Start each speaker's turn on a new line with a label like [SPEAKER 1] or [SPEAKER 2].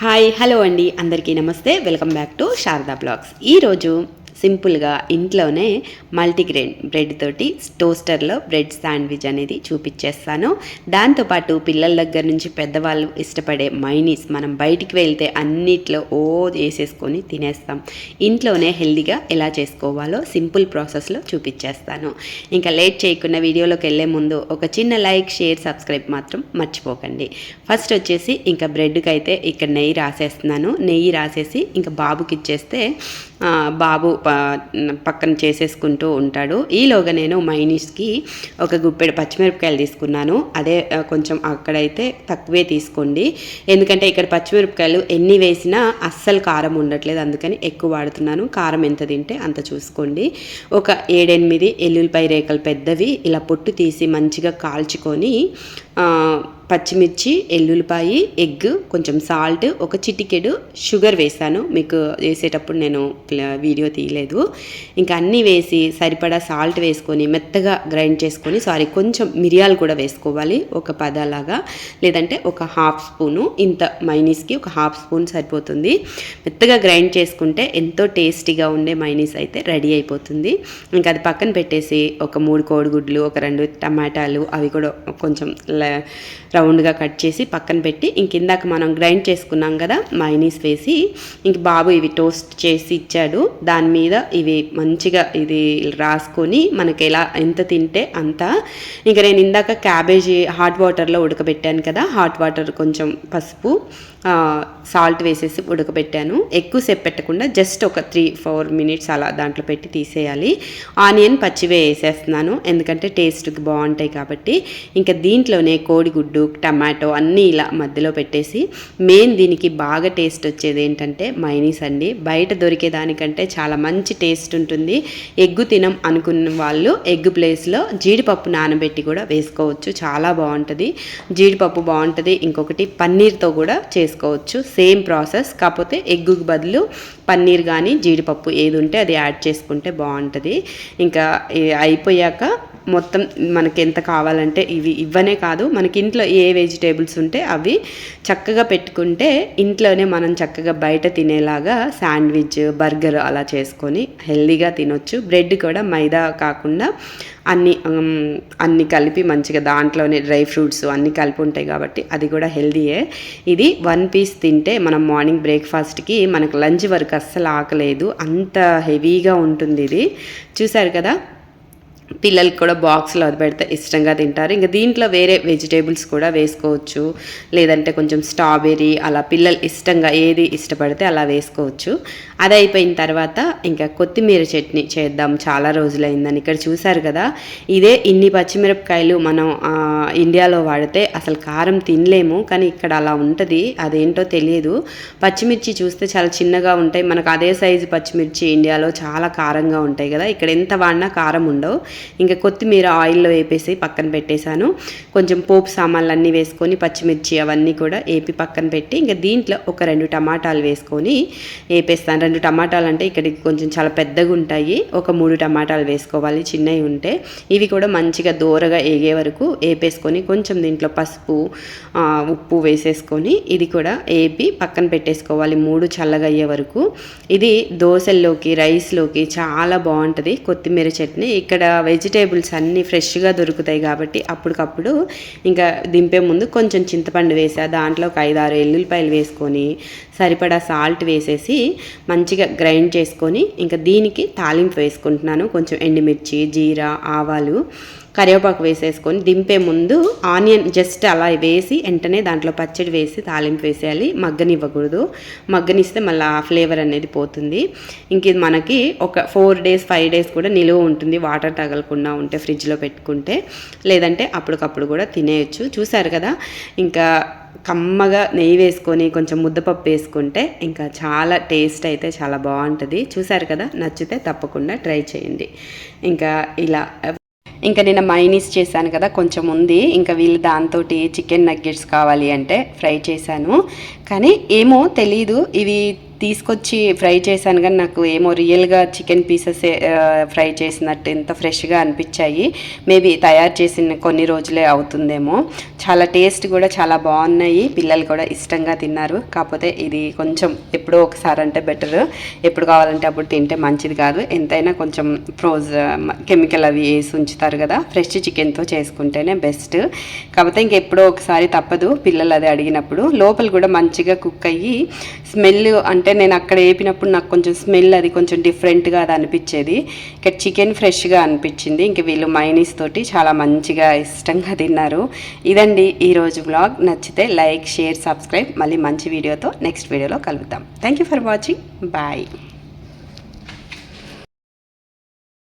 [SPEAKER 1] Hi hello అండి, అందరికీ నమస్తే. Welcome back to Sharada blogs. ఈరోజు సింపుల్గా ఇంట్లోనే మల్టీగ్రెయిన్ బ్రెడ్ తోటి టోస్టర్లో బ్రెడ్ శాండ్విచ్ అనేది చూపించేస్తాను. దాంతోపాటు పిల్లల దగ్గర నుంచి పెద్దవాళ్ళు ఇష్టపడే మైనీస్ మనం బయటికి వెళ్తే అన్నిట్లో వేసేసుకొని తినేస్తాం. ఇంట్లోనే హెల్దీగా ఎలా చేసుకోవాలో సింపుల్ ప్రాసెస్లో చూపించేస్తాను. ఇంకా లేట్ చేయకుండా వీడియోలోకి వెళ్ళే ముందు ఒక చిన్న లైక్, షేర్, సబ్స్క్రైబ్ మాత్రం మర్చిపోకండి. ఫస్ట్ వచ్చేసి ఇంకా బ్రెడ్కి అయితే ఇక్కడ నెయ్యి రాసేస్తున్నాను. నెయ్యి రాసేసి ఇంకా బాబుకి ఇచ్చేస్తే బాబు పక్కన చేసేసుకుంటూ ఉంటాడు. ఈలోగా నేను మైనీస్కి ఒక గుప్పెడు పచ్చిమిరపకాయలు తీసుకున్నాను. అదే కొంచెం అక్కడైతే తక్కువే తీసుకోండి, ఎందుకంటే ఇక్కడ పచ్చిమిరపకాయలు ఎన్ని వేసినా అస్సలు కారం ఉండట్లేదు, అందుకని ఎక్కువ వాడుతున్నాను. కారం ఎంత తింటే అంత చూసుకోండి. ఒక 7-8 ఎల్లుల్లిపాయ రేఖలు పెద్దవి ఇలా పొట్టు తీసి మంచిగా కాల్చుకొని పచ్చిమిర్చి, ఎల్లుల్లిపాయి, ఎగ్, కొంచెం సాల్ట్, ఒక చిటికెడు షుగర్ వేసాను. మీకు వేసేటప్పుడు నేను వీడియో తీయలేదు. ఇంకా అన్నీ వేసి సరిపడా సాల్ట్ వేసుకొని మెత్తగా గ్రైండ్ చేసుకొని, కొంచెం మిరియాలు కూడా వేసుకోవాలి, ఒక 10 అలాగా, లేదంటే ఒక హాఫ్ స్పూను. ఇంత మైనీస్కి ఒక హాఫ్ స్పూన్ సరిపోతుంది. మెత్తగా గ్రైండ్ చేసుకుంటే ఎంతో టేస్టీగా ఉండే మైనీస్ అయితే రెడీ అయిపోతుంది. ఇంకా అది పక్కన పెట్టేసి ఒక 3 కోడిగుడ్లు, ఒక 2 టమాటాలు, అవి కూడా కొంచెం రౌండ్గా కట్ చేసి పక్కన పెట్టి, ఇందాక మనం గ్రైండ్ చేసుకున్నాం కదా మైనీస్ వేసి, ఇంక బాబు ఇవి టోస్ట్ చేసి ఇచ్చాడు. దాని మీద ఇవి మంచిగా ఇది రాసుకొని మనకి ఎంత తింటే అంత. ఇంక నేను ఇందాక క్యాబేజీ హాట్ వాటర్లో ఉడకబెట్టాను కదా, హాట్ వాటర్ కొంచెం పసుపు, సాల్ట్ వేసేసి ఉడకబెట్టాను. ఎక్కువసేపు పెట్టకుండా జస్ట్ ఒక 3-4 మినిట్స్ అలా దాంట్లో పెట్టి తీసేయాలి. ఆనియన్ పచ్చివే వేసేస్తున్నాను, ఎందుకంటే టేస్ట్కి బాగుంటాయి కాబట్టి. ఇంకా దీంట్లోనే కోడిగుడ్డు, టమాటో అన్నీ ఇలా మధ్యలో పెట్టేసి, మెయిన్ దీనికి బాగా టేస్ట్ వచ్చేది ఏంటంటే మైనీస్ అండి. బయట దొరికేదానికంటే చాలా మంచి టేస్ట్ ఉంటుంది. ఎగ్గు తినం అనుకున్న వాళ్ళు ఎగ్ ప్లేస్లో జీడిపప్పు నానబెట్టి కూడా వేసుకోవచ్చు, చాలా బాగుంటుంది. జీడిపప్పు బాగుంటుంది. ఇంకొకటి పన్నీర్తో కూడా చేసుకోవచ్చు, సేమ్ ప్రాసెస్. కాకపోతే ఎగ్గుకి బదులు పన్నీర్ కానీ జీడిపప్పు ఏది ఉంటే అది యాడ్ చేసుకుంటే బాగుంటుంది. ఇంకా అయిపోయాక మొత్తం మనకి ఎంత కావాలంటే ఇవ్వనే కాదు, మనకి ఇంట్లో ఏ వెజిటేబుల్స్ ఉంటే అవి చక్కగా పెట్టుకుంటే ఇంట్లోనే మనం చక్కగా బయట తినేలాగా శాండ్విచ్, బర్గర్ అలా చేసుకొని హెల్దీగా తినొచ్చు. బ్రెడ్ కూడా మైదా కాకుండా అన్నీ కలిపి మంచిగా దాంట్లోనే డ్రై ఫ్రూట్స్ అన్నీ కలిపి ఉంటాయి కాబట్టి అది కూడా హెల్దీయే. ఇది 1 పీస్ తింటే మనం మార్నింగ్ బ్రేక్ఫాస్ట్కి మనకు లంచ్ వరకు అస్సలు ఆకలేదు, అంత హెవీగా ఉంటుంది ఇది. చూసారు కదా, పిల్లలకి కూడా బాక్స్లో అది పెడితే ఇష్టంగా తింటారు. ఇంకా దీంట్లో వేరే వెజిటేబుల్స్ కూడా వేసుకోవచ్చు, లేదంటే కొంచెం స్ట్రాబెర్రీ అలా పిల్లలు ఇష్టంగా ఏది ఇష్టపడితే అలా వేసుకోవచ్చు. అది అయిపోయిన తర్వాత ఇంకా కొత్తిమీర చట్నీ చేద్దాం, చాలా రోజులైందని. ఇక్కడ చూసారు కదా, ఇదే ఇన్ని పచ్చిమిరపకాయలు మనం ఇండియాలో వాడితే అసలు కారం తినలేము, కానీ ఇక్కడ అలా ఉంటుంది, అదేంటో తెలియదు. పచ్చిమిర్చి చూస్తే చాలా చిన్నగా ఉంటాయి, మనకు అదే సైజు పచ్చిమిర్చి ఇండియాలో చాలా కారంగా ఉంటాయి కదా, ఇక్కడ ఎంత వాడినా కారం ఉండవు. ఇంకా కొత్తిమీర ఆయిల్లో వేపేసి పక్కన పెట్టేశాను. కొంచెం పోపు సామాన్లు అన్నీ వేసుకొని పచ్చిమిర్చి అవన్నీ కూడా వేపి పక్కన పెట్టి, ఇంకా దీంట్లో ఒక 2 టమాటాలు వేసుకొని వేపేస్తాను. 2 టమాటాలు అంటే ఇక్కడికి కొంచెం చాలా పెద్దగా ఉంటాయి, ఒక 3 టమాటాలు వేసుకోవాలి చిన్నవి ఉంటే. ఇవి కూడా మంచిగా దూరగా వేగే వరకు వేపేసుకొని కొంచెం దీంట్లో పసుపు, ఉప్పు వేసేసుకొని ఇది కూడా వేపి పక్కన పెట్టేసుకోవాలి 3 చల్లగా అయ్యే వరకు. ఇది దోశల్లోకి, రైస్లోకి చాలా బాగుంటుంది కొత్తిమీర చట్నీ. ఇక్కడ వెజిటేబుల్స్ అన్నీ ఫ్రెష్గా దొరుకుతాయి కాబట్టి అప్పటికప్పుడు ఇంకా దింపే ముందు కొంచెం చింతపండు వేసా, దాంట్లో ఒక 5-6 ఎల్లుల్లిపాయలు వేసుకొని సరిపడా సాల్ట్ వేసేసి మంచిగా గ్రైండ్ చేసుకొని ఇంకా దీనికి తాలింపు వేసుకుంటున్నాను. కొంచెం ఎండుమిర్చి, జీరా, ఆవాలు, కరివేపాకు వేసేసుకొని దింపే ముందు ఆనియన్ జస్ట్ అలా వేసి వెంటనే దాంట్లో పచ్చడి వేసి తాలింపు వేసేయాలి. మగ్గనివ్వకూడదు, మగ్గనిస్తే మళ్ళీ ఆ ఫ్లేవర్ అనేది పోతుంది. ఇంక ఇది మనకి ఒక 4 డేస్ 5 డేస్ కూడా నిలువ ఉంటుంది, వాటర్ తగలకుండా ఉంటే ఫ్రిడ్జ్లో పెట్టుకుంటే, లేదంటే అప్పటికప్పుడు కూడా తినేయచ్చు. చూసారు కదా, ఇంకా కమ్మగా నెయ్యి వేసుకొని కొంచెం ముద్దపప్పు వేసుకుంటే ఇంకా చాలా టేస్ట్ అయితే చాలా బాగుంటుంది. చూసారు కదా, నచ్చితే తప్పకుండా ట్రై చేయండి. ఇంకా ఇంకా నేను మైనీస్ చేశాను కదా, కొంచెం ఉంది. ఇంకా వీళ్ళు దాంతో చికెన్ నగ్గెట్స్ కావాలి అంటే ఫ్రై చేశాను, కానీ ఏమో తెలీదు, ఇవి తీసుకొచ్చి ఫ్రై చేశాను, కానీ నాకు ఏమో రియల్గా చికెన్ పీసెస్ ఫ్రై చేసినట్టు ఎంత ఫ్రెష్గా అనిపించాయి. మేబీ తయారు చేసిన కొన్ని రోజులే అవుతుందేమో. చాలా టేస్ట్ కూడా చాలా బాగున్నాయి, పిల్లలు కూడా ఇష్టంగా తిన్నారు. కాకపోతే ఇది కొంచెం ఎప్పుడో ఒకసారి అంటే బెటర్, ఎప్పుడు కావాలంటే అప్పుడు తింటే మంచిది కాదు. ఎంతైనా కొంచెం కెమికల్ అవి వేసి ఉంచుతారు కదా, ఫ్రెష్ చికెన్తో చేసుకుంటేనే బెస్ట్. కాకపోతే ఇంకెప్పుడో ఒకసారి తప్పదు, పిల్లలు అది అడిగినప్పుడు. లోపల కూడా మంచిగా కుక్ అయ్యి స్మెల్ అంటే నేను అక్కడ వేపినప్పుడు నాకు కొంచెం స్మెల్ అది కొంచెం డిఫరెంట్గా అది అనిపించేది. ఇక్కడ చికెన్ ఫ్రెష్గా అనిపించింది. ఇంక వీళ్ళు మైనీస్ తోటి చాలా మంచిగా ఇష్టంగా తిన్నారు. ఇదండి ఈరోజు వ్లాగ్. నచ్చితే లైక్, షేర్, సబ్స్క్రైబ్. మళ్ళీ మంచి వీడియోతో నెక్స్ట్ వీడియోలో కలుద్దాం. Thank you for watching. Bye.